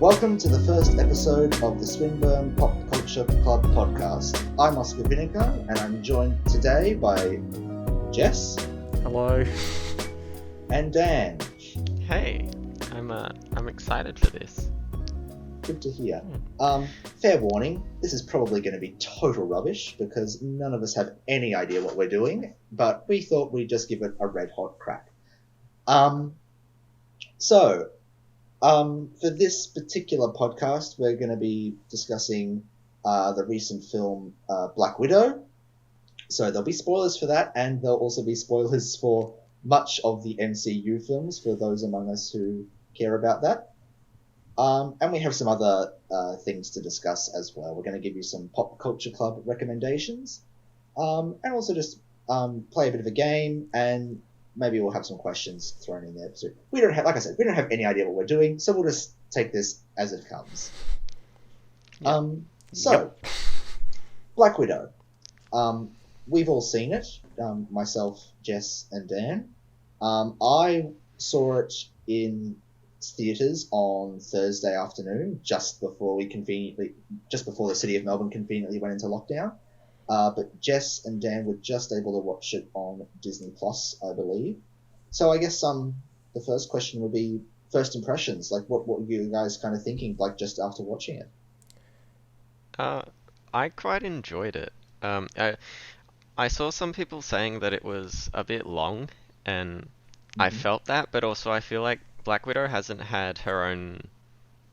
Welcome to the first episode of the Swinburne Pop Culture Club podcast. I'm Oscar Vinegar, and I'm joined today by Jess. Hello. And Dan. Hey, I'm excited for this. Good to hear. Fair warning, this is probably going to be total rubbish because none of us have any idea what we're doing, but we thought we'd just give it a red hot crack. For this particular podcast, we're going to be discussing the recent film Black Widow. So there'll be spoilers for that, and there'll also be spoilers for much of the MCU films for those among us who care about that. And we have some other things to discuss as well. We're going to give you some Pop Culture Club recommendations, and also just play a bit of a game, and maybe we'll have some questions thrown in there. So we don't have, like I said, we don't have any idea what we're doing, so we'll just take this as it comes. Black Widow. We've all seen it. Myself, Jess, and Dan. I saw it in theatres on Thursday afternoon, just before the city of Melbourne conveniently went into lockdown. But Jess and Dan were just able to watch it on Disney Plus, I believe. So I guess the first question would be first impressions. Like, what were you guys kind of thinking, like, just after watching it? I quite enjoyed it. I saw some people saying that it was a bit long, and I felt that, but also I feel like Black Widow hasn't had her own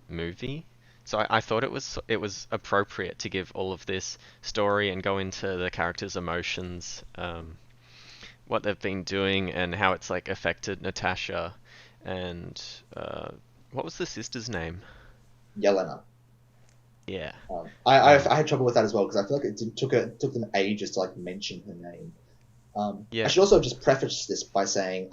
movie. So I thought it was appropriate to give all of this story and go into the characters' emotions, what they've been doing, and how it's like affected Natasha, and what was the sister's name? Yelena. Yeah. I had trouble with that as well because I feel like it took them ages to like mention her name. Yeah. I should also just preface this by saying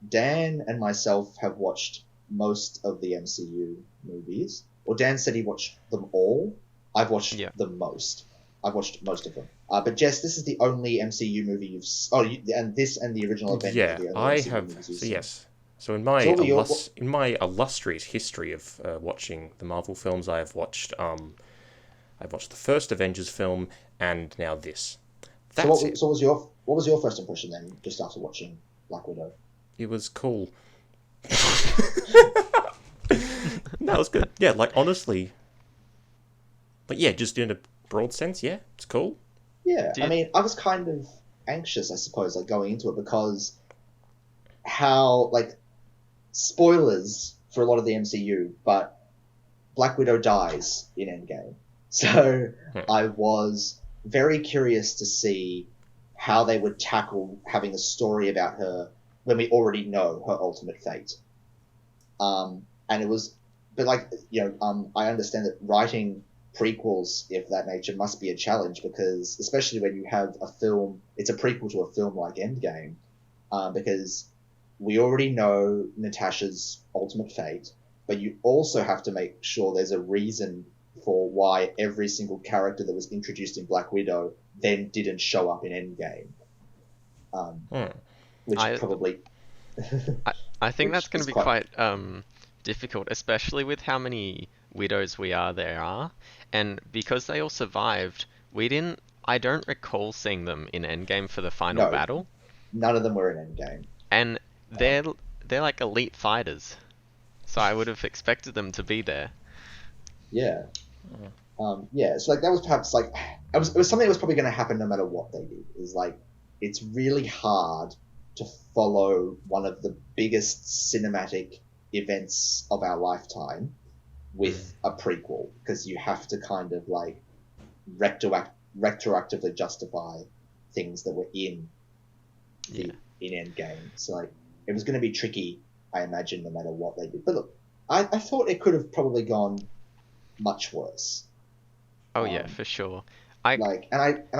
Dan and myself have watched most of the MCU movies. Well, Dan said he watched them all. I've watched them most. I've watched most of them. But Jess, this is the only MCU movie you've... and this and the original Avengers are the only I MCU have. movies you've So seen. yes. So in my illustrious history of watching the Marvel films, I've watched the first Avengers film and now this. So what was your first impression then, just after watching Black Widow? It was cool. No, it was good. Yeah, like honestly. But yeah, just in a broad sense, yeah, it's cool. Yeah, I mean, I was kind of anxious, I suppose, like going into it because how, like, spoilers for a lot of the MCU, but Black Widow dies in Endgame. So I was very curious to see how they would tackle having a story about her when we already know her ultimate fate. And it was, but like, I understand that writing prequels of that nature must be a challenge because, especially when you have a film, it's a prequel to a film like Endgame, because we already know Natasha's ultimate fate, but you also have to make sure there's a reason for why every single character that was introduced in Black Widow then didn't show up in Endgame. Which probably... I think that's going to be quite difficult, especially with how many widows there are. And because they all survived, I don't recall seeing them in Endgame for the final battle. None of them were in Endgame. And they're like elite fighters. So I would have expected them to be there. Yeah. So like that was perhaps like it was something that was probably going to happen no matter what they did. Is like it's really hard to follow one of the biggest cinematic events of our lifetime with a prequel because you have to kind of like retroactively justify things that were in Endgame. So like it was going to be tricky, I imagine, no matter what they did. But look, I thought it could have probably gone much worse. Oh yeah, for sure. I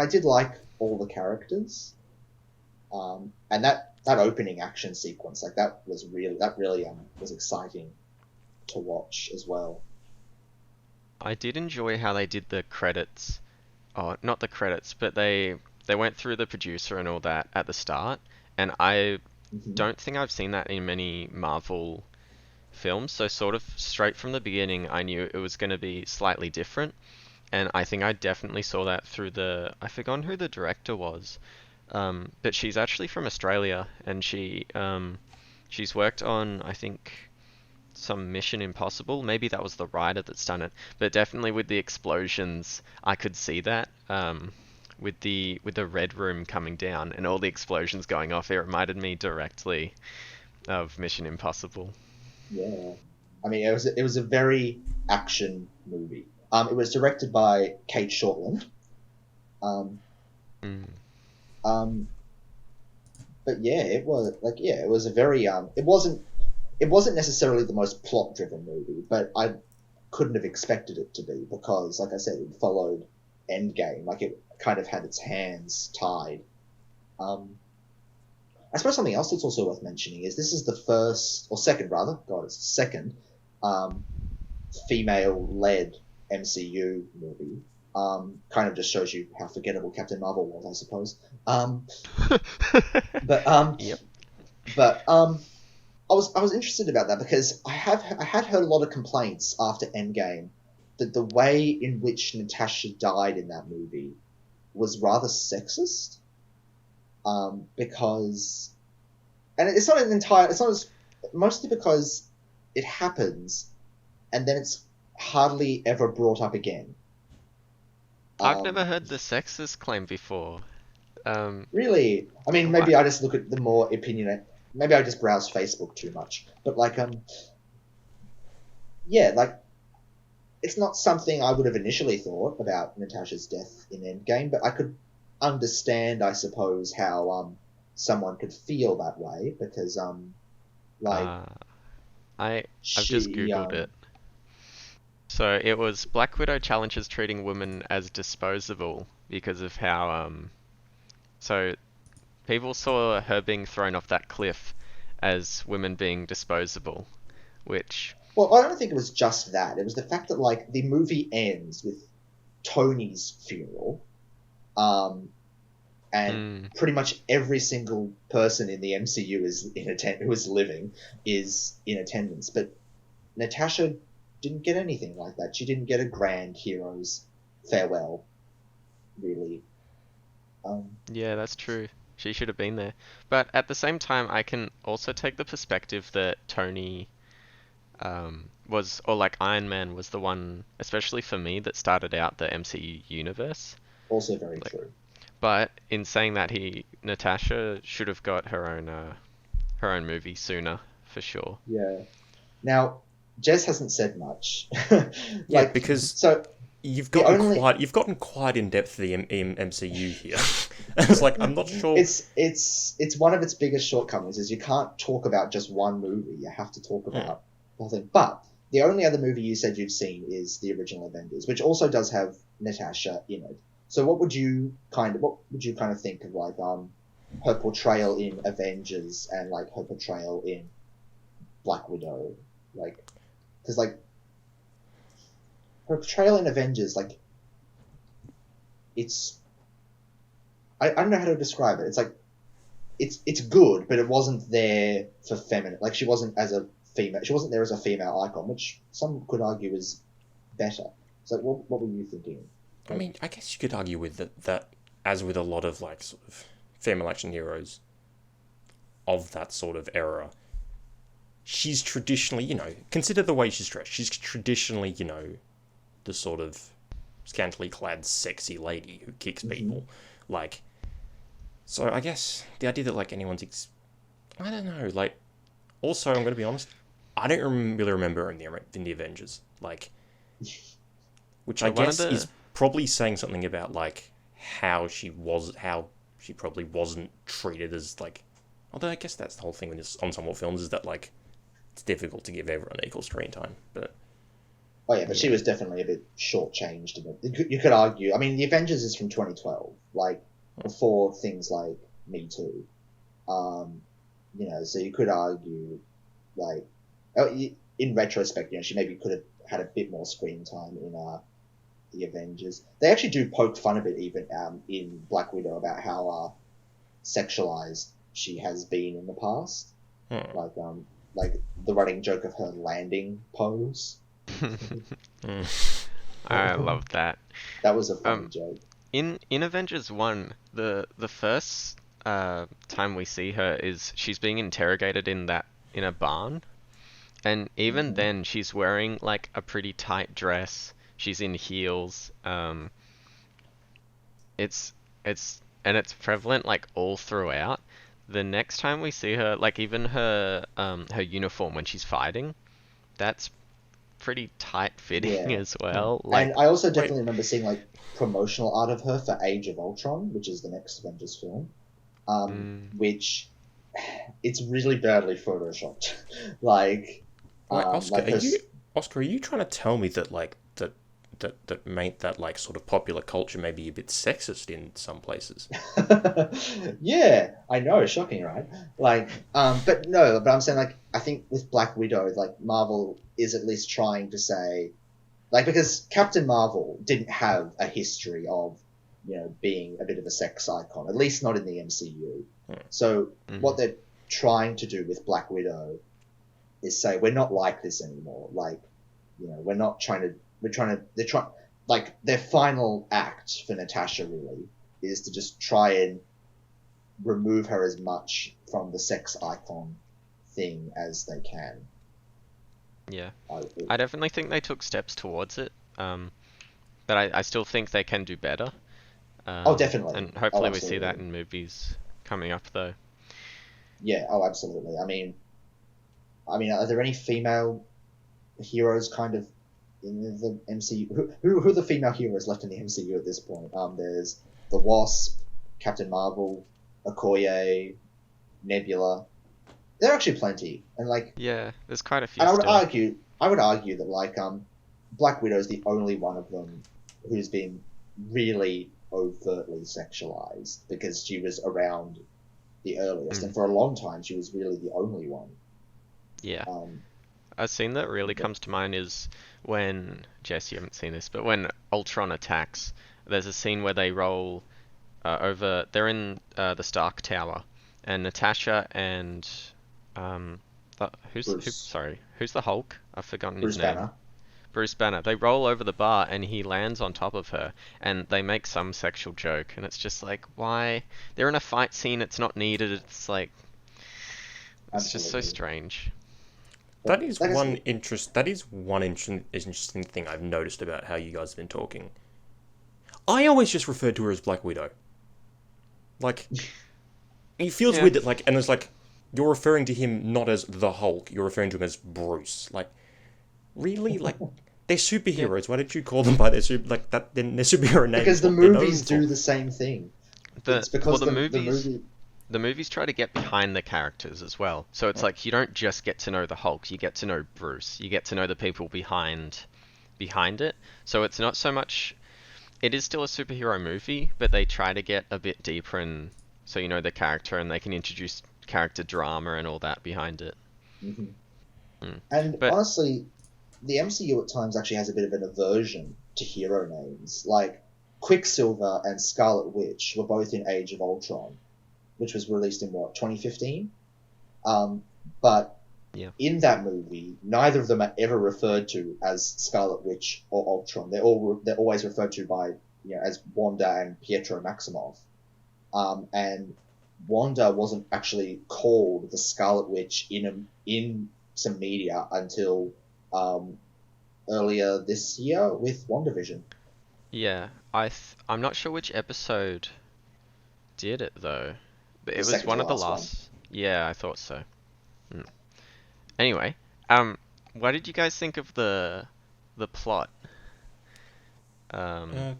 did like all the characters, and that opening action sequence, like that really was exciting to watch as well. I did enjoy how they did the credits. Oh, not the credits, but they went through the producer and all that at the start, and I don't think I've seen that in many Marvel films, so sort of straight from the beginning, I knew it was going to be slightly different. And I think I definitely saw that through I forgot who the director was, but she's actually from Australia, and she's worked on, I think, some Mission Impossible. Maybe that was the writer that's done it, but definitely with the explosions, I could see that. With the Red Room coming down and all the explosions going off, it reminded me directly of Mission Impossible. Yeah, I mean, it was a very action movie. It was directed by Kate Shortland. Um, Mm. but yeah, it was a very it wasn't necessarily the most plot driven movie, but I couldn't have expected it to be because, like I said, it followed Endgame. Like it kind of had its hands tied. I suppose something else that's also worth mentioning is this is the first, or second rather, God, it's the second female-led MCU movie. Kind of just shows you how forgettable Captain Marvel was, I suppose. But Yep. I was interested about that because I had heard a lot of complaints after Endgame that the way in which Natasha died in that movie was rather sexist. Because, and it's not mostly because it happens and then it's hardly ever brought up again. I've never heard the sexist claim before. Really, I mean, maybe I just look at the more opinionate. Maybe I just browse Facebook too much. But yeah, like it's not something I would have initially thought about Natasha's death in Endgame, but I could understand, I suppose, how someone could feel that way because I've just googled it. So it was Black Widow challenges treating women as disposable because of how so people saw her being thrown off that cliff as women being disposable, which Well, I don't think it was just that. It was the fact that like the movie ends with Tony's funeral, and pretty much every single person in the MCU who is living is in attendance. But Natasha didn't get anything like that. She didn't get a grand hero's farewell, really. yeah, that's true. She should have been there. But at the same time, I can also take the perspective that Tony was, or like Iron Man was the one, especially for me, that started out the MCU universe. Also very true. But in saying that, Natasha should have got her own movie sooner, for sure. Yeah. Now, Jess hasn't said much. Yeah, because you've gotten quite in depth for the MCU here. It's like I'm not sure. It's one of its biggest shortcomings is you can't talk about just one movie. You have to talk about the whole thing. But the only other movie you said you've seen is the original Avengers, which also does have Natasha in it. So what would you kind of think of like her portrayal in Avengers and like her portrayal in Black Widow, like because like her portrayal in Avengers, like it's I don't know how to describe it. It's like it's good, but it wasn't there for feminine. Like she wasn't there as a female icon, which some could argue is better. So what were you thinking? I mean, I guess you could argue with that as with a lot of like sort of female action heroes of that sort of era. She's traditionally, consider the way she's dressed. She's traditionally, the sort of scantily clad, sexy lady who kicks people. Like, so I guess the idea that like anyone's, I don't know. Like, also I'm going to be honest, I don't really remember her in the Avengers. Like, which I guess is probably saying something about like how she probably wasn't treated as like. Although I guess that's the whole thing with this ensemble films is that like it's difficult to give everyone equal screen time. But she was definitely a bit shortchanged. You could argue. I mean, the Avengers is from 2012, like before things like Me Too. So you could argue, like, in retrospect, she maybe could have had a bit more screen time in the Avengers. They actually do poke fun of it even in Black Widow about how sexualized she has been in the past. Like like the running joke of her landing pose. I love that. That was a funny joke. In Avengers 1, the first time we see her is she's being interrogated in a barn, and even then she's wearing like a pretty tight dress. She's in heels. It's prevalent like all throughout. The next time we see her, like even her uniform when she's fighting, that's pretty tight fitting Yeah. as well. Like, And I also definitely remember seeing like promotional art of her for Age of Ultron, which is the next Avengers film, which it's really badly photoshopped. Like, Wait, Oscar, like her, Oscar, are you trying to tell me that like that made that like sort of popular culture maybe a bit sexist in some places? yeah, I know, shocking, right? Like, but no, but I'm saying like I think with Black Widow, like Marvel is at least trying to say, like, because Captain Marvel didn't have a history of, being a bit of a sex icon, at least not in the MCU. So what they're trying to do with Black Widow is say we're not like this anymore. Like, we're not trying to. They're trying. Like their final act for Natasha really is to just try and remove her as much from the sex icon thing as they can. Yeah, I definitely think they took steps towards it, but I still think they can do better. Oh, definitely. And hopefully we see absolutely. that in movies coming up, though. Yeah. Oh, absolutely. I mean, are there any female heroes kind of in the MCU? Who are the female heroes left in the MCU at this point? There's the Wasp, Captain Marvel, Okoye, Nebula. There are actually plenty, and like, Yeah, there's quite a few. and still. I would argue that like Black Widow is the only one of them who's been really overtly sexualized because she was around the earliest, and for a long time she was really the only one. Yeah. A scene that really comes to mind is when, Jess, you haven't seen this, but when Ultron attacks, there's a scene where they roll over. They're in the Stark Tower, and Natasha and who's the Hulk? I've forgotten his name. Banner. Bruce Banner. They roll over the bar and he lands on top of her, and they make some sexual joke, and it's just like, why? They're in a fight scene. It's not needed. It's like, it's just so strange. That is one interesting thing I've noticed about how you guys have been talking. I always just referred to her as Black Widow. Like, it feels weird that, like, and it's like, you're referring to him not as the Hulk, you're referring to him as Bruce. Like, really? Like, they're superheroes. Why don't you call them by their their superhero name? Because the movies do the same thing. It's because the movies try to get behind the characters as well. So it's like you don't just get to know the Hulk, you get to know Bruce. You get to know the people behind it. So it's not so much. It is still a superhero movie, but they try to get a bit deeper, and so you know the character, and they can introduce character drama and all that behind it. And honestly, the MCU at times actually has a bit of an aversion to hero names. Like Quicksilver and Scarlet Witch were both in Age of Ultron, which was released in 2015? But in that movie, neither of them are ever referred to as Scarlet Witch or Ultron. They're always referred to by as Wanda and Pietro Maximoff. And Wanda wasn't actually called the Scarlet Witch in some media until earlier this year with WandaVision. Yeah, I'm not sure which episode did it though. It was one of the last. Yeah, I thought so. Anyway, what did you guys think of the plot of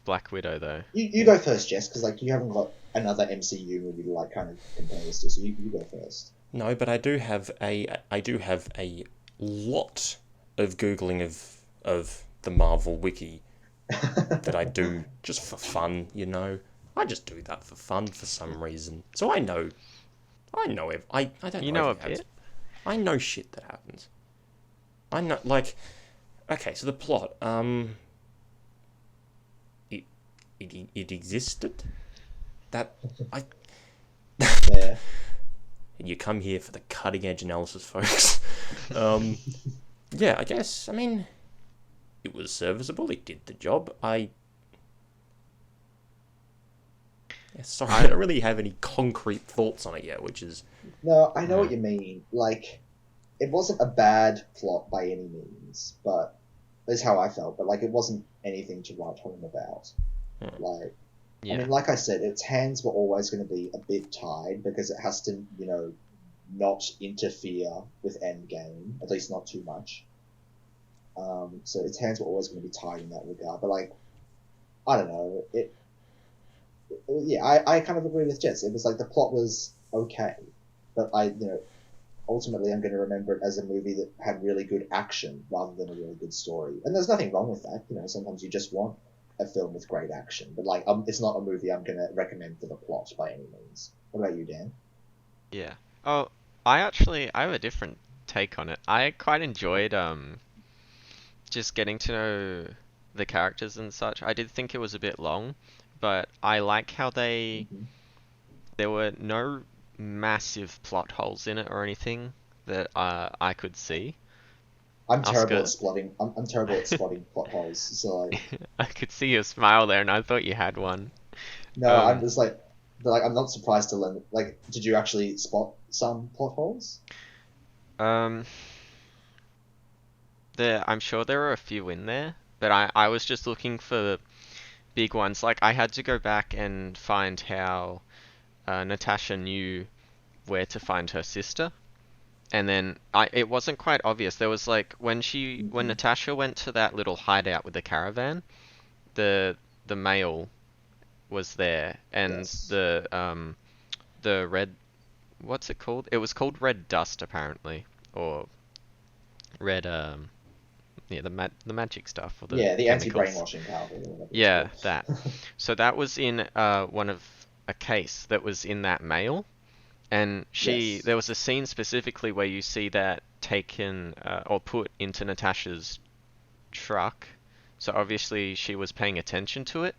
Black Widow though? You go first, Jess, because like you haven't got another MCU movie to like kind of compare this to, so you go first. No, but I do have a lot of googling of the Marvel wiki that I do just for fun, I just do that for fun for some reason. So I know I don't know. You know a bit? I know shit that happens. I know, like, okay, so the plot, it existed. That I. Yeah. and you come here for the cutting edge analysis, folks. Yeah, I guess. I mean, it was serviceable. It did the job. Sorry, I don't really have any concrete thoughts on it yet, which is... No, I know what you mean. Like, it wasn't a bad plot by any means, but that's how I felt. But like, it wasn't anything to write home about. Like, I mean, like I said, its hands were always going to be a bit tied because it has to, not interfere with Endgame, at least not too much. So its hands were always going to be tied in that regard. But like, I don't know. I kind of agree with Jess. It was like the plot was okay, but ultimately I'm going to remember it as a movie that had really good action rather than a really good story. And there's nothing wrong with that. Sometimes you just want a film with great action, but like, it's not a movie I'm going to recommend for the plot by any means. What about you, Dan? Yeah. Oh, I have a different take on it. I quite enjoyed just getting to know the characters and such. I did think it was a bit long, but I like how there were no massive plot holes in it or anything that I could see. I'm terrible at spotting. I'm terrible at spotting plot holes. So like, I could see your smile there, and I thought you had one. No, I'm just like I'm not surprised to learn. Like, did you actually spot some plot holes? I'm sure there are a few in there, but I was just looking for big ones. Like, I had to go back and find how Natasha knew where to find her sister. And then it wasn't quite obvious. There was like when Natasha went to that little hideout with the caravan, the male was there, and Yes. the red, what's it called? It was called red dust apparently, or red the magic stuff, or the the chemicals. anti-brainwashing powder. Yeah, that. So that was in a case that was in that mail. And Yes. there was a scene specifically where you see that taken or put into Natasha's truck. So obviously she was paying attention to it.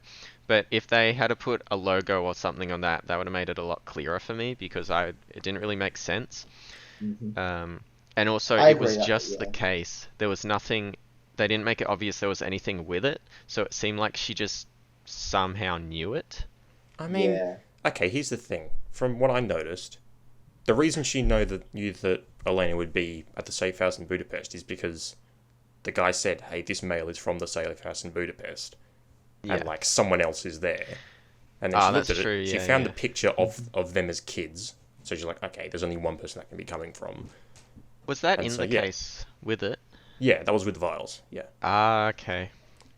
But if they had to put a logo or something on that would have made it a lot clearer for me because it didn't really make sense. Mm-hmm. And also I it was agree, just yeah. the case. There was nothing. They didn't make it obvious there was anything with it. So it seemed like she just somehow knew it. I mean, Yeah. okay, here's the thing. From what I noticed, the reason she knew that Elena would be at the safe house in Budapest is because the guy said, hey, this mail is from the safe house in Budapest. Yeah. And, like, someone else is there. And then she looked at it. True. She Yeah, found yeah. the picture of them as kids. So she's like, okay, there's only one person that can be coming from. Was that And in so, the yeah. case with it? Yeah, that was with vials. Yeah. Ah, okay.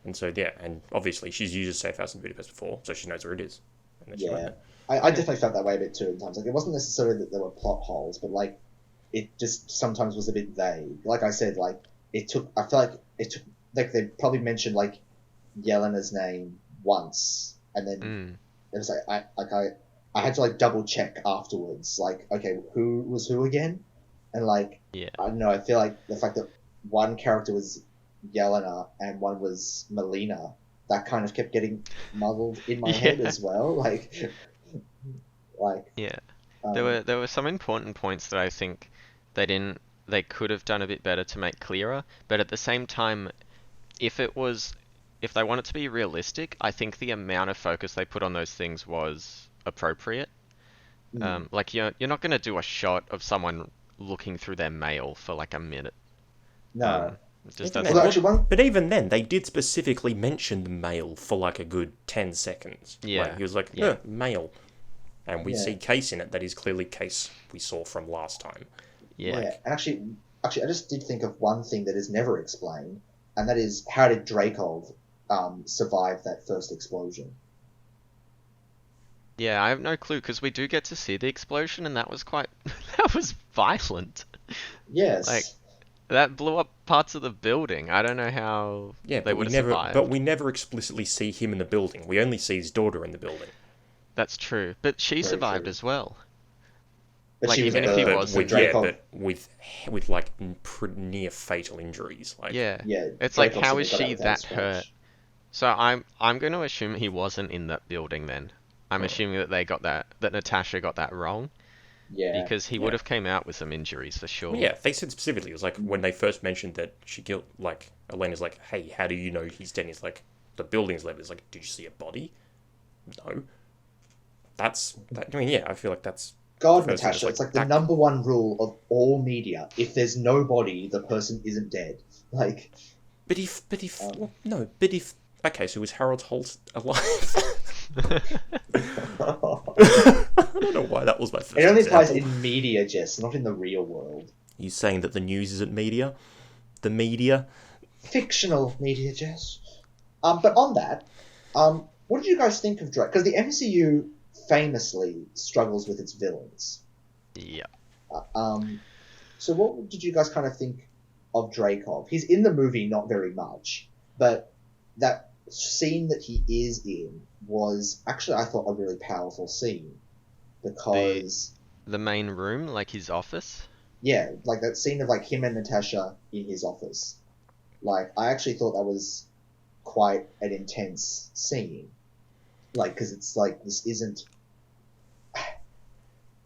And so, yeah, and obviously she's used a safe house in Budapest before, so she knows where it is. And then she went Yeah. there. I definitely felt that way a bit too at times. Like, it wasn't necessarily that there were plot holes, but like, it just sometimes was a bit vague. Like I said, like, I feel like they probably mentioned like Yelena's name once, and then it was like I had to like double check afterwards. Like, okay, who was who again? And like, Yeah. I don't know. I feel like the fact that one character was Yelena and one was Melina, that kind of kept getting muddled in my head as well. Yeah. There were some important points that I think they could have done a bit better to make clearer, but at the same time, if they want it to be realistic, I think the amount of focus they put on those things was appropriate. Like, you're not going to do a shot of someone looking through their mail for like a minute. No. Just Even that's then- Actually, one. But even then, they did specifically mention the mail for like a good 10 seconds. Yeah. Like, he was like, Yeah. mail. And we Yeah. see Case in it. That is clearly Case we saw from last time. yeah. Yeah, and actually, I just did think of one thing that is never explained, and that is how did Dreykov survive that first explosion? Yeah, I have no clue because we do get to see the explosion, and that was that was violent. Yes. Like, that blew up parts of the building. I don't know how Yeah, they but would have survived. but we never explicitly see him in the building. We only see his daughter in the building. That's true, but she Very survived true. as well. But like, she was even if he hurt, was so with, Dreykov, with like near fatal injuries. Like, Yeah. yeah, It's like, Dreykov how shouldn't is have got she out without a that scratch. hurt? So I'm going to assume he wasn't in that building then. I'm assuming that Natasha got that wrong. Yeah. because he Yeah. would have came out with some injuries for sure. Yeah, they said specifically, it was like when they first mentioned that she killed, like, Elena's like, hey, how do you know he's dead? And he's like, the building's left. It's like, did you see a body? No. I mean, yeah, I feel like that's God, first thing is, Natasha, it's like the act- number one rule of all media. If there's no body, the person isn't dead. Like, Well, no, but if, okay, so was Harold Holt alive? I don't know why that was my first it only applies example. in media, Jess, not in the real world. You saying that the news isn't media? The media? Fictional media, Jess. But on that, what did you guys think of Drake? Because the MCU famously struggles with its villains. Yeah. So what did you guys kind of think of Dracov? He's in the movie not very much, but that scene that he is in was actually, I thought, a really powerful scene because The main room, like his office. yeah, like that scene of like him and Natasha in his office. Like I actually thought that was quite an intense scene. Like because it's like this isn't.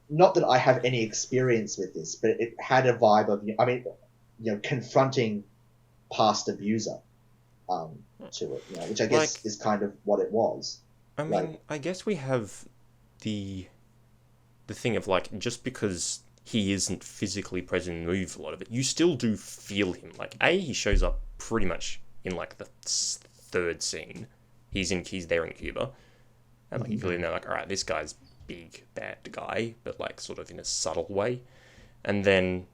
Not that I have any experience with this, but it had a vibe of, I mean, confronting past abuser to it, which I guess is kind of what it was. I mean, Like- I guess we have the thing of like, just because he isn't physically present in the movie for a lot of it, you still do feel him. Like, he shows up pretty much in like the third scene. He's there in Cuba, and like you feel him there, like, all right, this guy's big bad guy, but like sort of in a subtle way, and then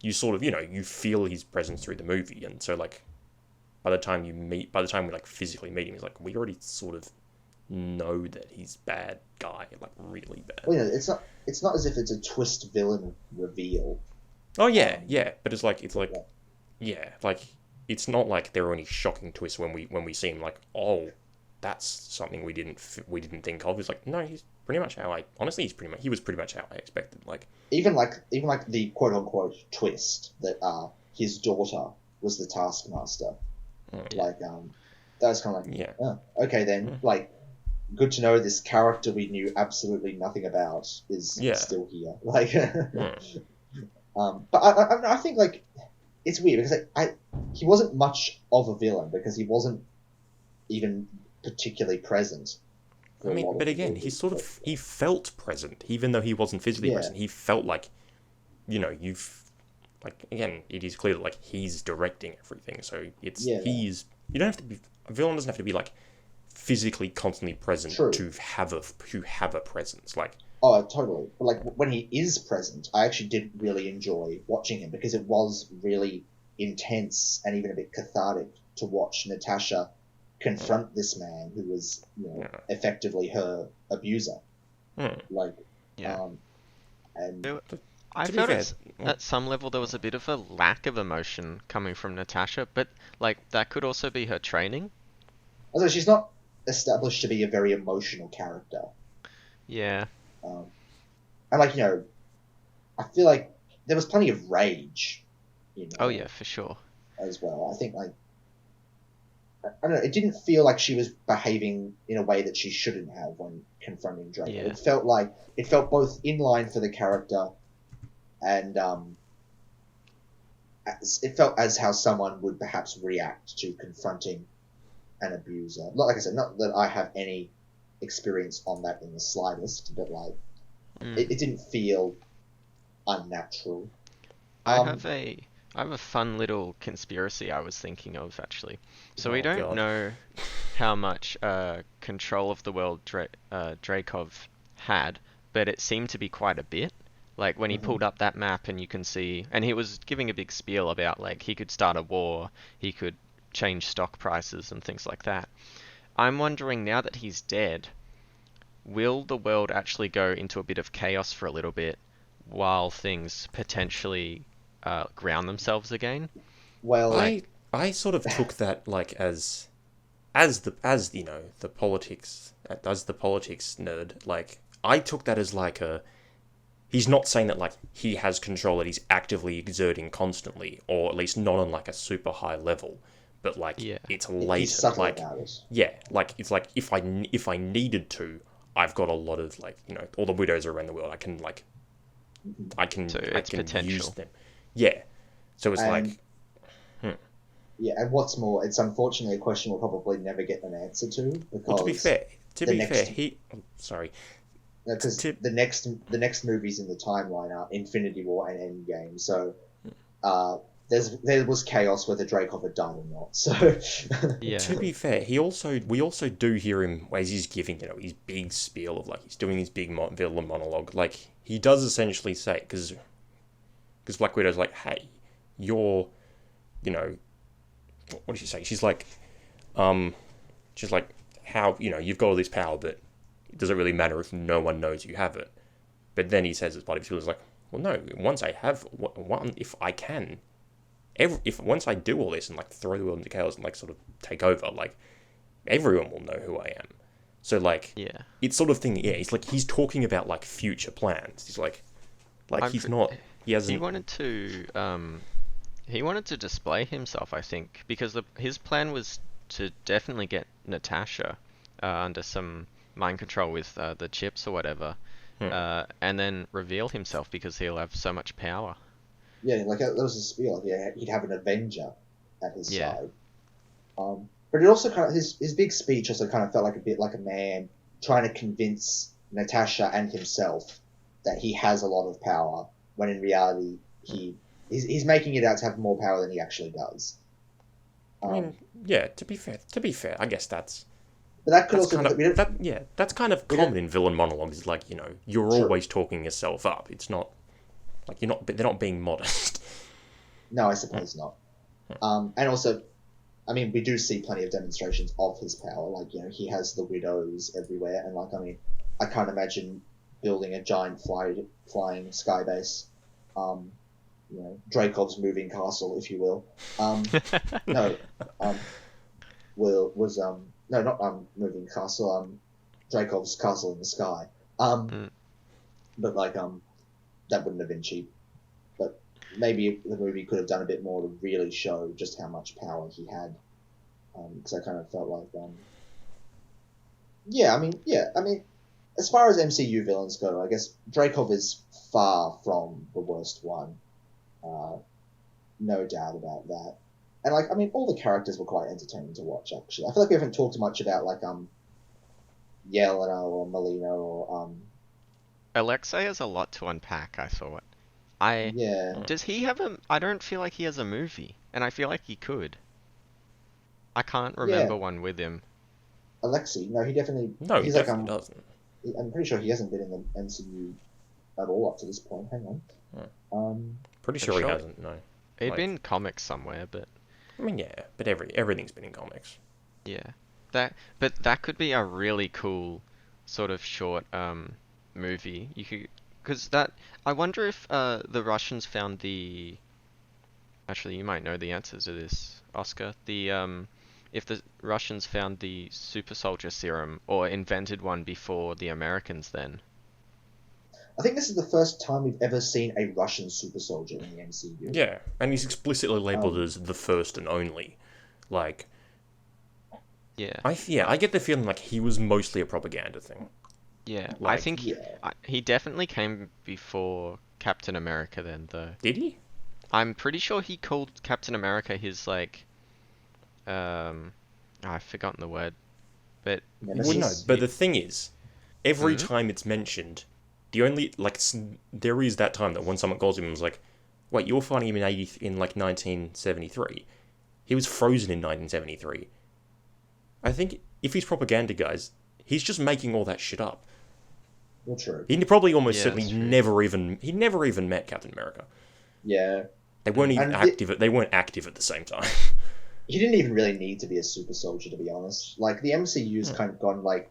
you sort of you feel his presence through the movie, and so like by the time we like physically meet him, he's like, we already sort of know that he's bad guy, like really bad. Well, it's not as if it's a twist villain reveal. Oh yeah, but it's like like it's not like there are any shocking twists when we see him, like, oh, that's something we didn't think of. It's like, no, he's pretty much how I honestly he was pretty much how I expected. Like even like the quote unquote twist that his daughter was the Taskmaster. Like that was kind of like, oh, okay then, like, good to know this character we knew absolutely nothing about is still here. Like, but I think like it's weird because he wasn't much of a villain because he wasn't even particularly present. I mean, but again, he felt present, even though he wasn't physically present. He felt like, like, again, it is clear that like he's directing everything, so a villain doesn't have to be like physically constantly present to have a presence. Like, oh, totally. But like when he is present, I actually did really enjoy watching him because it was really intense and even a bit cathartic to watch Natasha confront this man who was, effectively her abuser. Like, and I felt at some level there was a bit of a lack of emotion coming from Natasha, but like that could also be her training. Also, she's not established to be a very emotional character. Yeah. And like, I feel like there was plenty of rage. Oh yeah, for sure. As well, I think like, I don't know, it didn't feel like she was behaving in a way that she shouldn't have when confronting Draco. Yeah. It felt both in line for the character and it felt as how someone would perhaps react to confronting an abuser. Like I said, not that I have any experience on that in the slightest, but like it didn't feel unnatural. I have a fun little conspiracy I was thinking of, actually. So we don't know how much control of the world Dracov had, but it seemed to be quite a bit. Like, when he pulled up that map and you can see... And he was giving a big spiel about, like, he could start a war, he could change stock prices and things like that. I'm wondering, now that he's dead, will the world actually go into a bit of chaos for a little bit while things potentially... ground themselves again? Well, I sort of took that like as the politics nerd, like I took that as like he's not saying that like he has control that he's actively exerting constantly, or at least not on like a super high level, but like it's latent, like like it's like if I needed to, I've got a lot of like all the widows around the world, I can like I can So I it's can use potential. them. Yeah. So it's And like, hmm. yeah, and what's more, it's unfortunately a question we'll probably never get an answer to Well, to be because fair, the next he. Oh, sorry. because To the next movies in the timeline are Infinity War and Endgame. So uh, there was chaos whether Dreykov had died or not. So Yeah. to be fair, we also do hear him as he's giving his big spiel of like he's doing his big villain monologue. Like he does essentially say because Black Widow's like, hey, you're you know what does she say? Um, she's like, how you've got all this power, but it doesn't really matter if no one knows you have it. But then he says as part of his feelings like, well, no, once I have one, if I can, if once I do all this and like throw the world into chaos and like sort of take over, like everyone will know who I am. So like, Yeah. it's sort of thing. Yeah, it's like he's talking about like future plans. He's like I'm he's pre- not. He he hasn't. wanted to display himself, I think, because his plan was to definitely get Natasha under some mind control with the chips or whatever, Hmm. and then reveal himself because he'll have so much power. yeah, like that was his spiel. Like, yeah, he'd have an Avenger at his Yeah. side. But it also kind of his big speech also kind of felt like a bit like a man trying to convince Natasha and himself that he has a lot of power, when in reality he's making it out to have more power than he actually does. I mean, yeah. To be fair, I guess But that could that's also kind of we don't that's kind of we don't common in villain monologues. Is like you're true. always talking yourself up. It's not like you're not. They're not being modest. No, I suppose not. And also, I mean, we do see plenty of demonstrations of his power. Like, he has the widows everywhere, and like, I mean, I can't imagine building a giant flying sky base. Um, Dreykov's moving castle, if you will. No, um, was no, not moving castle. Dreykov's castle in the sky. Mm. But like that wouldn't have been cheap. But maybe the movie could have done a bit more to really show just how much power he had. Because I kind of felt like, yeah, I mean, as far as MCU villains go, I guess Dreykov is far from the worst one. Uh, no doubt about that. And like, I mean, all the characters were quite entertaining to watch. Actually, I feel like we haven't talked much about like Yelena or Melina or Alexei has a lot to unpack, I thought. I yeah, Does he have a? I don't feel like he has a movie, and I feel like he could. I can't yeah. remember one with him. Alexei, no, he definitely No, he he's like definitely doesn't. I'm pretty sure he hasn't been in the MCU at all up to this point. Hang on. Pretty I'm sure he sure hasn't. No. he'd Like, been in comics somewhere, but I mean, yeah, but everything's been in comics. yeah, that could be a really cool sort of short movie. You could, because that I wonder if the Russians found the. Actually, you might know the answers to this, Oscar. If the Russians found the super soldier serum or invented one before the Americans, then. I think this is the first time we've ever seen a Russian super soldier in the MCU. Yeah, and he's explicitly labeled Um, as the first and only. Like, Yeah. I get the feeling like he was mostly a propaganda thing. Yeah, I Like, think yeah, he definitely came before Captain America then, though. did he? I'm pretty sure he called Captain America his like I've forgotten the word, but Well, no, Nemesis. but the thing is, every hmm? time it's mentioned, the only like there is that time that when someone calls him and was like, "Wait, you were fighting him in like 1973." He was frozen in 1973. I think if he's propaganda, guys, he's just making all that shit up. Well, true. He probably almost Yeah, certainly that's true. he never even met Captain America. Yeah, They weren't even and active. They weren't active at the same time. he didn't even really need to be a super soldier, to be honest. Like the MCU's Hmm. kind of gone like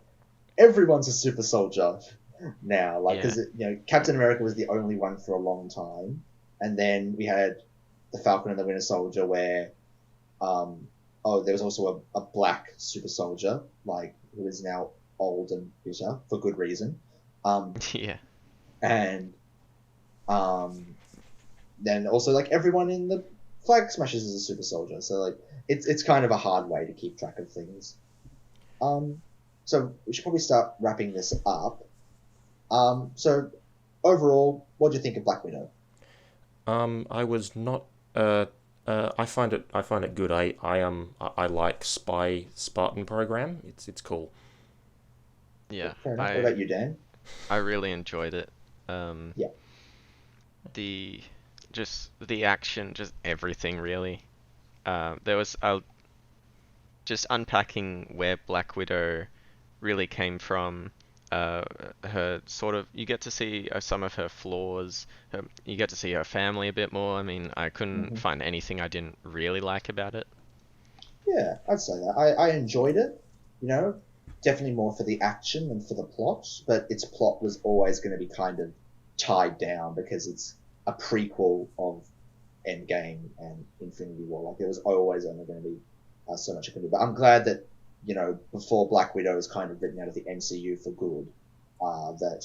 everyone's a super soldier now. Like Yeah. because Captain America was the only one for a long time, and then we had the Falcon and the Winter Soldier, where there was also a black super soldier, like who is now old and bitter for good reason. Yeah. And then also like everyone in the Flag Smashers is a super soldier, so like it's kind of a hard way to keep track of things. So we should probably start wrapping this up. So overall, what do you think of Black Widow? I was not. I find it good. I like Spy Spartan program. It's cool. Yeah, Fair enough. What about you, Dan? I really enjoyed it. Yeah. The the action, just everything really. There was just unpacking where Black Widow really came from. Her sort of, you get to see some of her flaws. You get to see her family a bit more. I mean, I couldn't find anything I didn't really like about it. Yeah, I'd say that. I enjoyed it, you know, definitely more for the action than for the plot, but its plot was always going to be kind of tied down because it's a prequel of Endgame and Infinity War. Like, there was always only going to be so much it could do. But I'm glad that, you know, before Black Widow was kind of written out of the MCU for good, that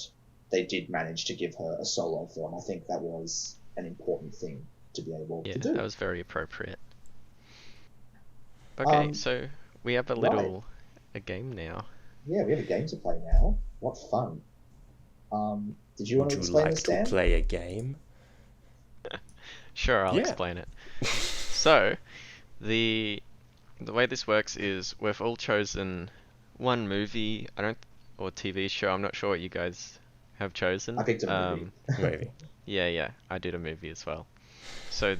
they did manage to give her a solo film. I think that was an important thing to be able to do. That was very appropriate. Okay, so we have a game now. Yeah, we have a game to play now. What fun. Did you want to explain this, Dan? Would you like to play a game? Sure, I'll explain it. So, the way this works is we've all chosen one movie, or TV show. I'm not sure what you guys have chosen. I picked a movie. Movie. Yeah, I did a movie as well. So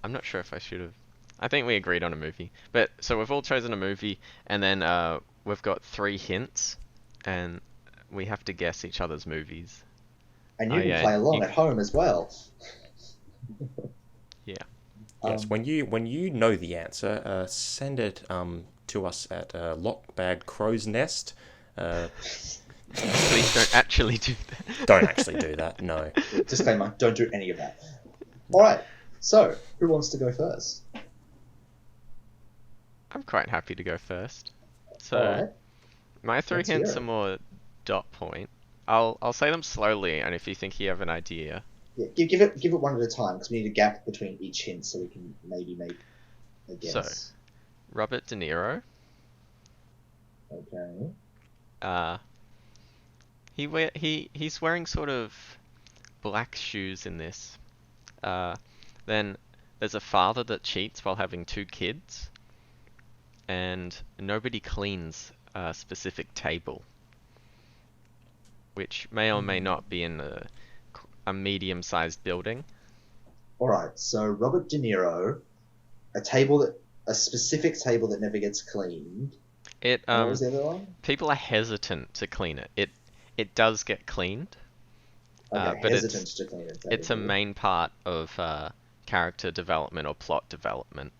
I'm not sure if I should have. I think we agreed on a movie. But so we've all chosen a movie, and then we've got 3 hints, and we have to guess each other's movies. And you can play along at home as well. Yeah. Yes, when you know the answer, send it to us at Lockbag Crow's Nest. Please don't actually do that. Don't actually do that, no. Disclaimer, don't do any of that. Alright, so, who wants to go first? I'm quite happy to go first. So, Alright. my 3 hints are more dot point. I'll say them slowly, and if you think you have an idea. Yeah, give it one at a time, because we need a gap between each hint so we can maybe make a guess. So, Robert De Niro. Okay. He's wearing sort of black shoes in this. Then there's a father that cheats while having 2 kids, and nobody cleans a specific table, which may or may not be in a medium-sized building. Alright, so Robert De Niro, a specific table that never gets cleaned. What was the other one? People are hesitant to clean it. It does get cleaned. Okay, but hesitant to clean it. It's a main part of character development or plot development.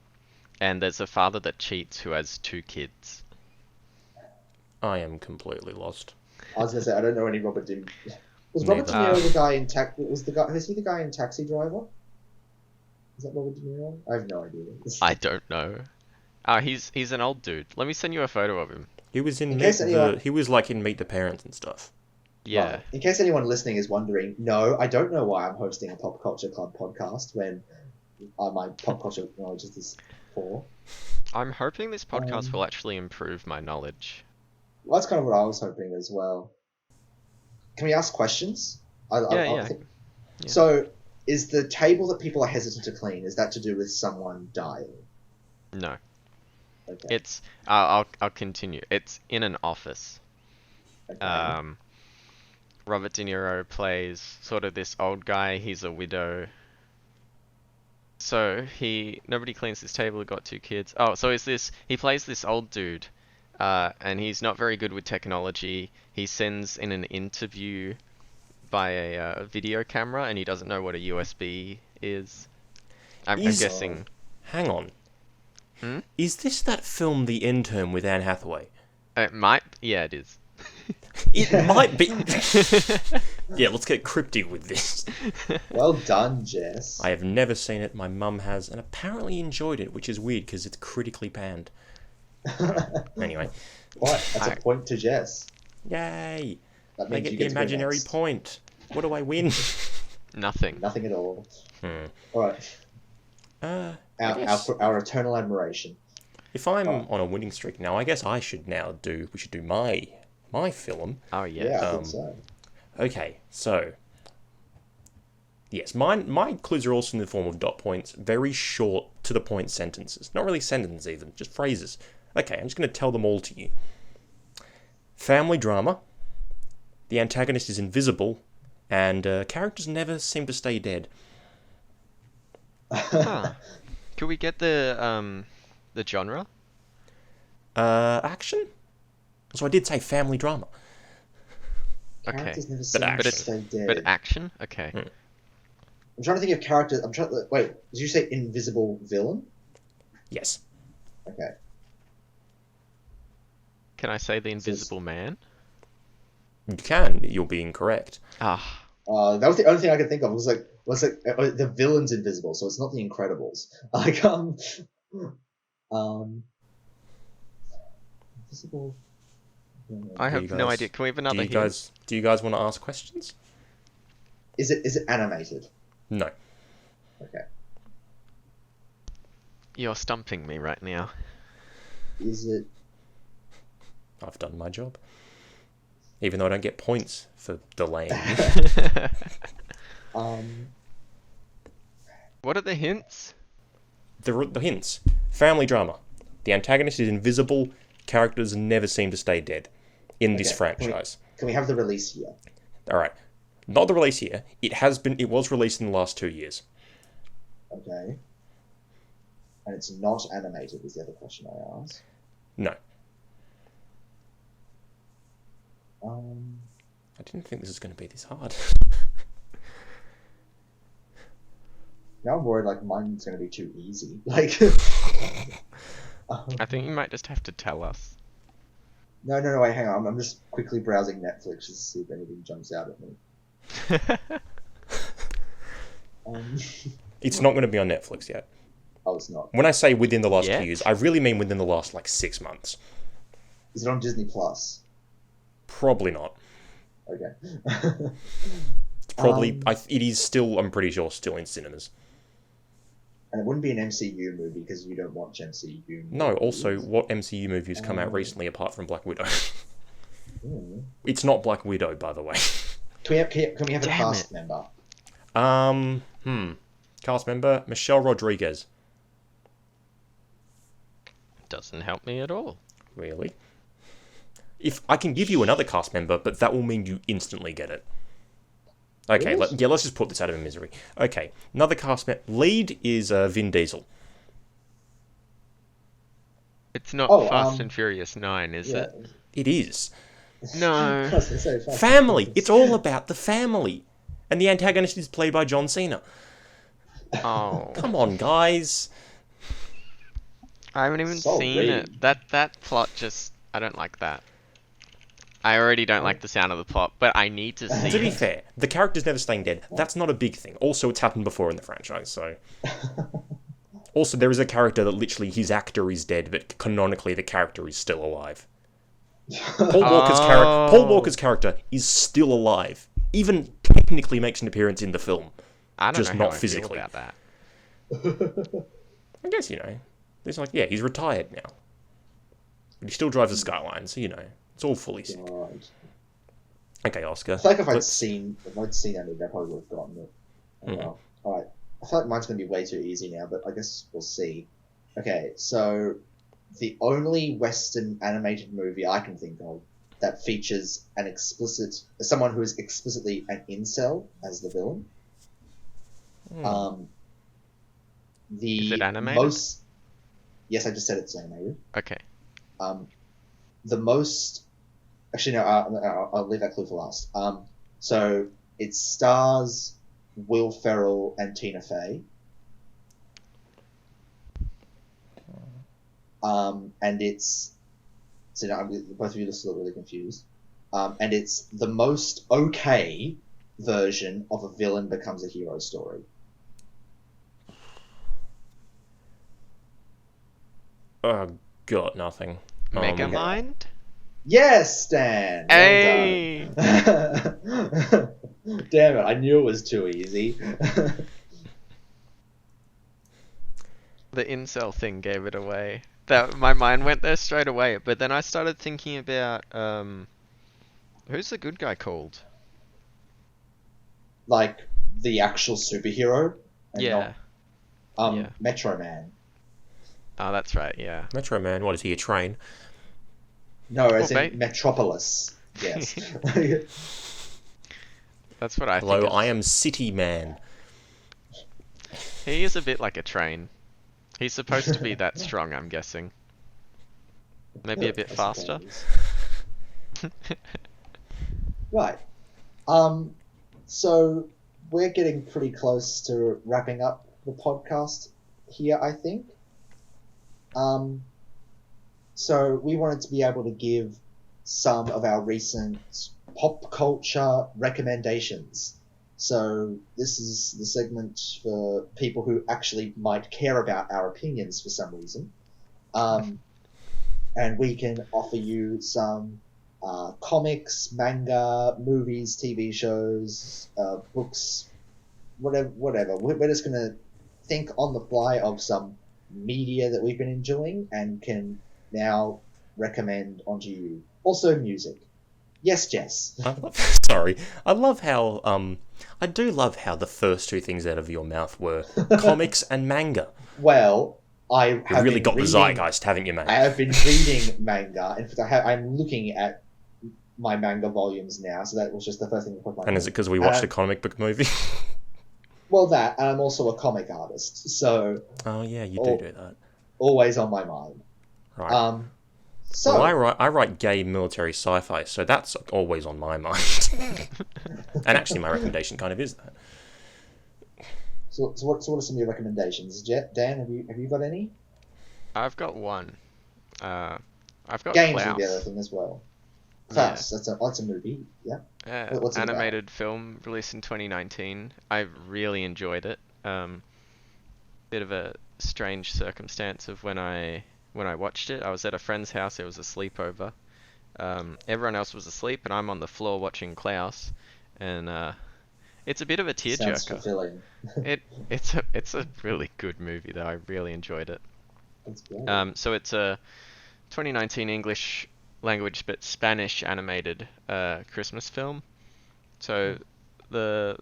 And there's a father that cheats who has 2 kids. I am completely lost. I was gonna say I don't know any Robert De. Was Robert De Niro the guy in Was he the guy in Taxi Driver? Is that Robert De Niro? I have no idea. I don't know. He's an old dude. Let me send you a photo of him. He was in he was like in Meet the Parents and stuff. Yeah. Right. In case anyone listening is wondering, no, I don't know why I'm hosting a Pop Culture Club podcast when my pop culture knowledge is this poor. I'm hoping this podcast will actually improve my knowledge. Well, that's kind of what I was hoping as well. Can we ask questions? Yeah. So, is the table that people are hesitant to clean, is that to do with someone dying? No. Okay. It's I'll continue. It's in an office. Okay. Robert De Niro plays sort of this old guy. He's a widow. So nobody cleans his table. He got 2 kids. Oh, so he plays this old dude, and he's not very good with technology. He sends in an interview by a video camera, and he doesn't know what a USB is. I'm guessing. Hang on. Is this that film The Intern with Anne Hathaway? It might. Yeah, it is. It might be. Yeah, let's get cryptic with this. Well done, Jess. I have never seen it. My mum has, and apparently enjoyed it, which is weird because it's critically panned. Anyway. What? That's a point to Jess. Yay! That I means get you the get to go imaginary next. point. What do I win? Nothing. Nothing at all. Alright. Our eternal admiration. If I'm on a winning streak now, I guess we should do my film. Oh yeah. Yeah, I think so. Okay, so Yes, my clues are also in the form of dot points, very short, to the point sentences. Not really sentences even, just phrases. Okay, I'm just going to tell them all to you. Family drama, the antagonist is invisible, and characters never seem to stay dead. Huh. Could we get the genre? Action? So I did say family drama. Okay. Characters never seem action. to stay dead. But action? Okay. I'm trying to think of characters. Wait, did you say invisible villain? Yes. Okay. Can I say the Invisible Man? You can, you'll be incorrect. Ah. That was the only thing I could think of. Was like the villain's invisible, so it's not the Incredibles. Like invisible. I have no idea. Can we have another hint? Do you guys want to ask questions? Is it animated? No. Okay. You're stumping me right now. Is it? I've done my job. Even though I don't get points for delaying. What are the hints? The hints. Family drama. The antagonist is invisible. Characters never seem to stay dead in this franchise. Can we have the release year? All right. Not the release year. It was released in the last 2 years. Okay. And it's not animated, is the other question I asked. No. I didn't think this was going to be this hard. Now I'm worried like mine's going to be too easy. Like. I think you might just have to tell us. No, wait, hang on. I'm just quickly browsing Netflix just to see if anything jumps out at me. It's not going to be on Netflix yet. Oh, it's not. When I say within the last Yet? 2 years, I really mean within the last, 6 months. Is it on Disney Plus? Probably not. Okay. It's probably... it is still, I'm pretty sure, still in cinemas. And it wouldn't be an MCU movie because you don't watch MCU movies. No, also, what MCU movies come out recently apart from Black Widow? It's not Black Widow, by the way. Can we have a cast member? Cast member, Michelle Rodriguez. Doesn't help me at all. Really? If I can give you another cast member, but that will mean you instantly get it. Okay, let's just put this out of misery. Okay, another cast member. Lead is Vin Diesel. It's not Fast and Furious 9, is it? It is. No. Family. It's all about the family. And the antagonist is played by John Cena. Oh. Come on, guys. I haven't even seen it. That plot just... I don't like that. I already don't like the sound of the plot, but I need to see To be it. fair, the character's never staying dead. That's not a big thing. Also, it's happened before in the franchise, so... Also, there is a character that literally his actor is dead, but canonically the character is still alive. Paul Walker's character is still alive. Even technically makes an appearance in the film. I don't just know how not I physically. feel about that. I guess, there's he's retired now. But he still drives a Skyline, so, it's all fully sick. God. Okay, Oscar. I feel like if I'd seen that movie, I probably would have gotten it. Oh, well. Alright. I feel like mine's going to be way too easy now, but I guess we'll see. Okay, so the only Western animated movie I can think of that features someone who is explicitly an incel as the villain. Is it animated? Yes, I just said it's animated. Okay. The most... Actually, no, I'll leave that clue for last. So it stars Will Ferrell and Tina Fey. And it's... So now both of you just look really confused. And it's the most okay version of a villain becomes a hero story. Got nothing. Megamind? Yes, Stan! Hey! Well done. Damn it, I knew it was too easy. The incel thing gave it away. My mind went there straight away, but then I started thinking about Like, who's the good guy called? the actual superhero and Yeah. not Yeah. Metro Man. Oh, that's right. Yeah. Metro Man, what is he, a train? No, as Well, in Metropolis. Yes. That's what I think. Hello, I am City Man. He is a bit like a train. He's supposed to be that strong, I'm guessing. Maybe a bit I faster. suppose. Right. So we're getting pretty close to wrapping up the podcast here, I think. So we wanted to be able to give some of our recent pop culture recommendations. So this is the segment for people who actually might care about our opinions for some reason. And we can offer you some comics, manga, movies, TV shows, books, whatever. We're just going to think on the fly of some media that we've been enjoying and can now recommend onto you. Also, music. Yes, Jess. Sorry. I do love how the first two things out of your mouth were comics and manga. Well, I You have really been got the reading, zeitgeist, haven't you, mate? I have been reading manga. In fact, I'm looking at my manga volumes now, so that was just the first thing that put my And is it because we watched a comic book movie? Well, that, and I'm also a comic artist, so Oh yeah, you Oh. do that. always on my mind. Right. So Well, I write gay military sci-fi, so that's always on my mind. And actually, my recommendation kind of is that. So what are some of your recommendations? Dan, have you got any? I've got one. I've got Games Klaus. would be the other thing as well. Klaus, that's a movie. Yeah. What's it about? Animated film released in 2019. I really enjoyed it. Bit of a strange circumstance of when I watched it. I was at a friend's house. It was a sleepover. Everyone else was asleep, and I'm on the floor watching Klaus, and it's a bit of a Sounds tearjerker. fulfilling. It's a really good movie though. I really enjoyed it. That's great. So it's a 2019 English language but Spanish animated Christmas film. So the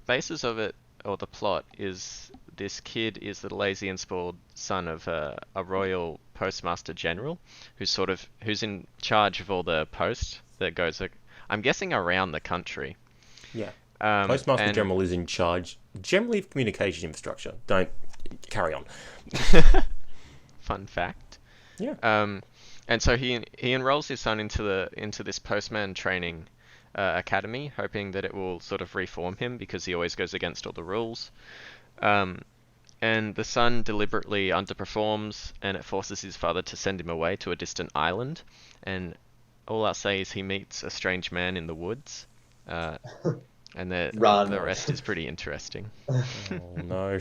basis of it, or the plot, is this kid is the lazy and spoiled son of a royal postmaster general who's in charge of all the post that goes, I'm guessing, around the country. Yeah. Postmaster and- General is in charge, generally, of communication infrastructure. Don't carry on. Fun fact. Yeah. And so he enrolls his son into this postman training academy, hoping that it will sort of reform him because he always goes against all the rules. And the son deliberately underperforms, and it forces his father to send him away to a distant island. And all I'll say is he meets a strange man in the woods, and the rest is pretty interesting. Oh no.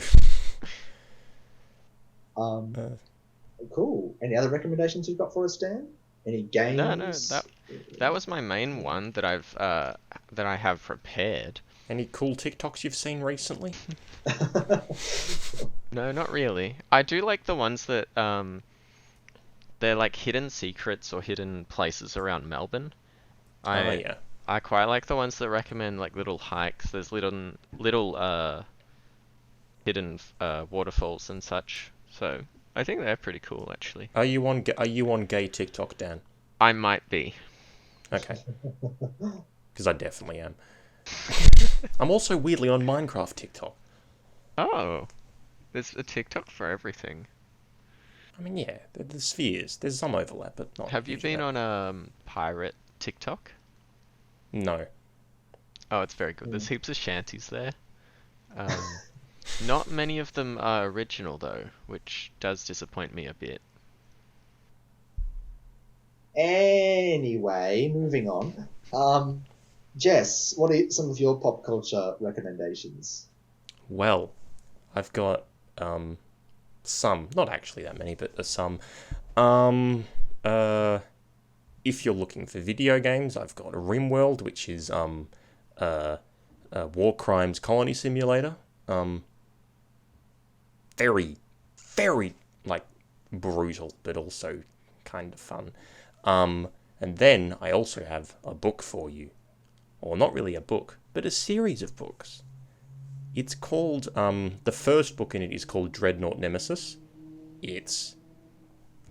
Cool. Any other recommendations you've got for us, Dan? Any games? No, that was my main one that I have prepared. Any cool TikToks you've seen recently? No, not really. I do like the ones that they're like hidden secrets or hidden places around Melbourne. Oh yeah. I quite like the ones that recommend like little hikes. There's little hidden waterfalls and such. So I think they're pretty cool, actually. Are you on gay TikTok, Dan? I might be. Okay. Because I definitely am. I'm also weirdly on Minecraft TikTok. Oh, there's a TikTok for everything. I mean, yeah, the spheres. There's some overlap, but not. Have you huge been amount. on pirate TikTok? No. Oh, it's very good. There's heaps of shanties there. Not many of them are original though, which does disappoint me a bit. Anyway, moving on. Jess, what are some of your pop culture recommendations? Well, I've got some, not actually that many, but some. If you're looking for video games, I've got RimWorld, which is War Crimes Colony Simulator. Very, very like brutal, but also kind of fun. And then I also have a book for you, or not really a book, but a series of books. It's called, the first book in it is called Dreadnought Nemesis. It's,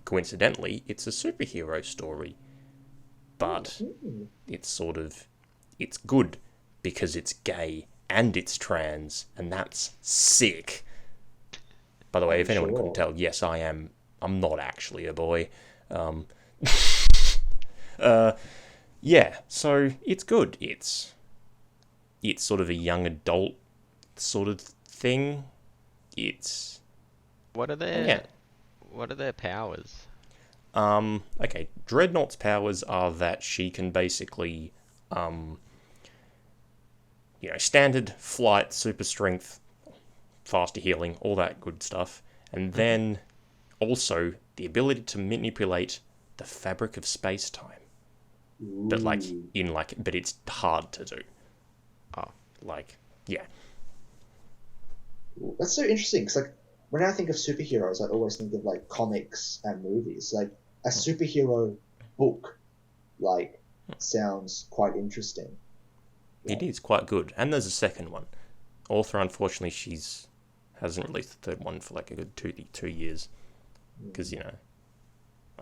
coincidentally, it's a superhero story. But it's good because it's gay and it's trans, and that's sick. By the way, if anyone couldn't tell, yes, I'm not actually a boy. Yeah, so it's good. It's sort of a young adult sort of thing. It's What are their yeah. What are their powers? Okay, Dreadnought's powers are that she can basically, standard flight, super strength, faster healing, all that good stuff. And then also the ability to manipulate the fabric of space-time. But but it's hard to do. Oh, Yeah. That's so interesting, because when I think of superheroes, I always think of comics and movies. A superhero book, sounds quite interesting. It is quite good. And there's a second one. Author, unfortunately, hasn't released the third one for a good 2 years. Because,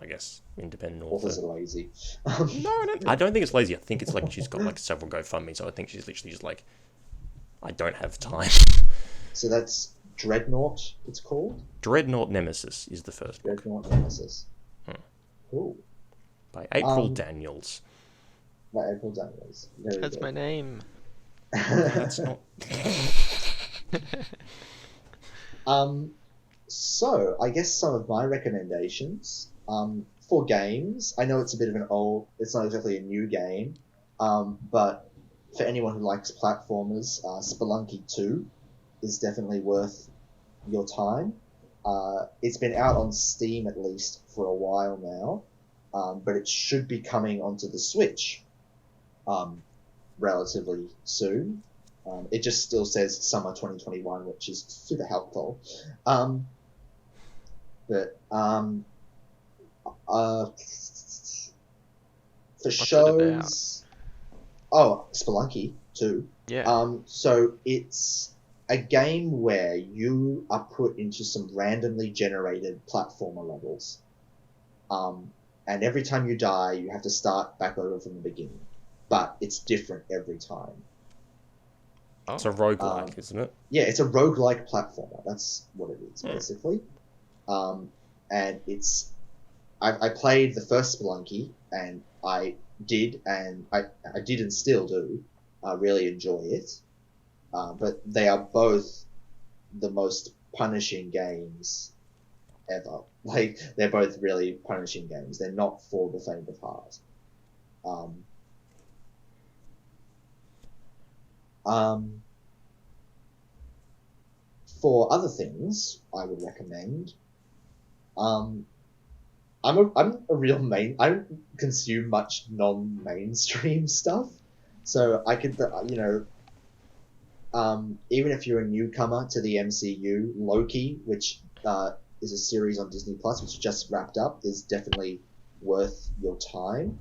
I guess independent author. Authors are lazy. No, I don't think it's lazy. I think it's she's got several GoFundMe, so I think she's literally just I don't have time. So that's Dreadnought, it's called? Dreadnought Nemesis is the first book. Dreadnought Nemesis. Cool. By April Daniels. By April Daniels. that's my name. That's not... So, I guess some of my recommendations for games. I know it's a bit of it's not exactly a new game, but for anyone who likes platformers, Spelunky 2 is definitely worth your time. It's been out on Steam at least for a while now, but it should be coming onto the Switch relatively soon. It just still says summer 2021, which is super helpful. For shows... Oh, Spelunky 2. Yeah. So it's a game where you are put into some randomly generated platformer levels. And every time you die, you have to start back over from the beginning. But it's different every time. Oh. It's a roguelike, isn't it? Yeah, it's a roguelike platformer. That's what it is, basically. And it's... I played the first Spelunky, and I did and still do really enjoy it. But they are both the most punishing games ever. They're both really punishing games. They're not for the faint of heart. For other things, I would recommend. I'm a real I don't consume much non-mainstream stuff, so I could, even if you're a newcomer to the MCU, Loki, which is a series on Disney Plus, which just wrapped up, is definitely worth your time.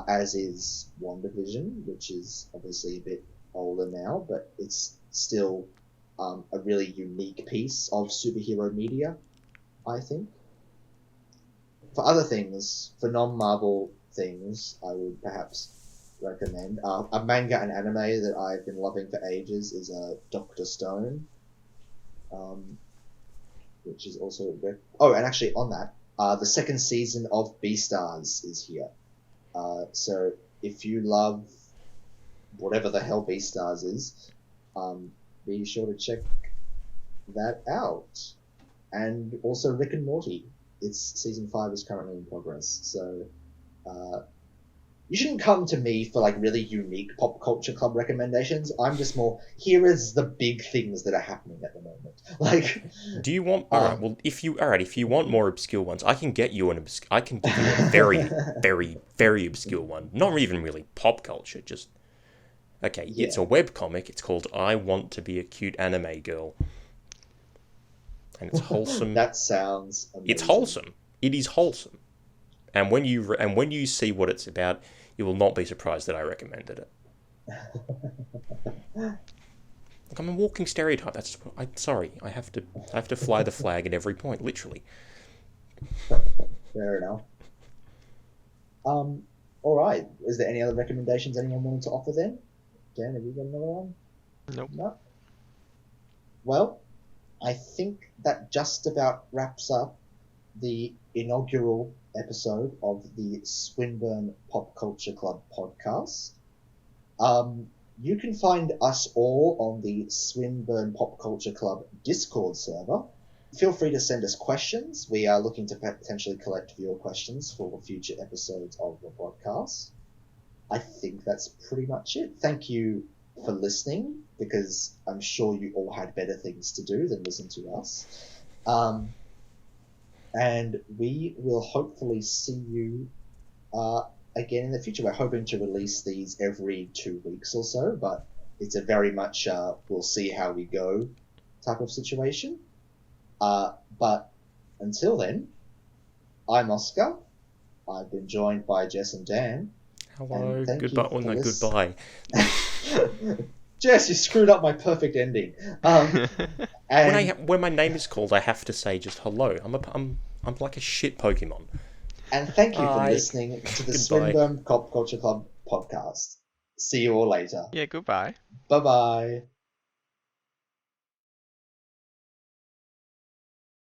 As is WandaVision, which is obviously a bit older now, but it's still a really unique piece of superhero media, I think. For other things, for non-Marvel things, I would perhaps recommend a manga and anime that I've been loving for ages is Dr. Stone, which is also and actually on that, the second season of Beastars is here. So if you love whatever the hell Beastars is, be sure to check that out. And also Rick and Morty. Its season 5 is currently in progress, so you shouldn't come to me for really unique pop culture club recommendations. I'm just more, here is the big things that are happening at the moment. Do you want? Alright, well, if you want more obscure ones, I can get you I can give you a very, very, very obscure one. Not even really pop culture. Just okay. Yeah. It's a webcomic. It's called "I Want to Be a Cute Anime Girl." And it's wholesome. That sounds amazing. It's wholesome. It is wholesome. And when you see what it's about, you will not be surprised that I recommended it. Like, I'm a walking stereotype. Sorry. I have to fly the flag at every point, literally. Fair enough. All right. Is there any other recommendations anyone wanted to offer then? Dan, have you got another one? Nope. No. Well, I think that just about wraps up the inaugural episode of the Swinburne Pop Culture Club podcast. You can find us all on the Swinburne Pop Culture Club Discord server. Feel free to send us questions. We are looking to potentially collect viewer questions for future episodes of the podcast. I think that's pretty much it. Thank you for listening, because I'm sure you all had better things to do than listen to us. And we will hopefully see you again in the future. We're hoping to release these every 2 weeks or so, but it's a very much we'll see how we go type of situation. But until then, I'm Oscar. I've been joined by Jess and Dan. Hello, goodbye. Oh no, goodbye. Jess, you screwed up my perfect ending. When my name is called, I have to say just hello. I'm like a shit Pokemon. And thank you for listening to the Swinburne Pop Culture Club podcast. See you all later. Yeah, goodbye. Bye-bye.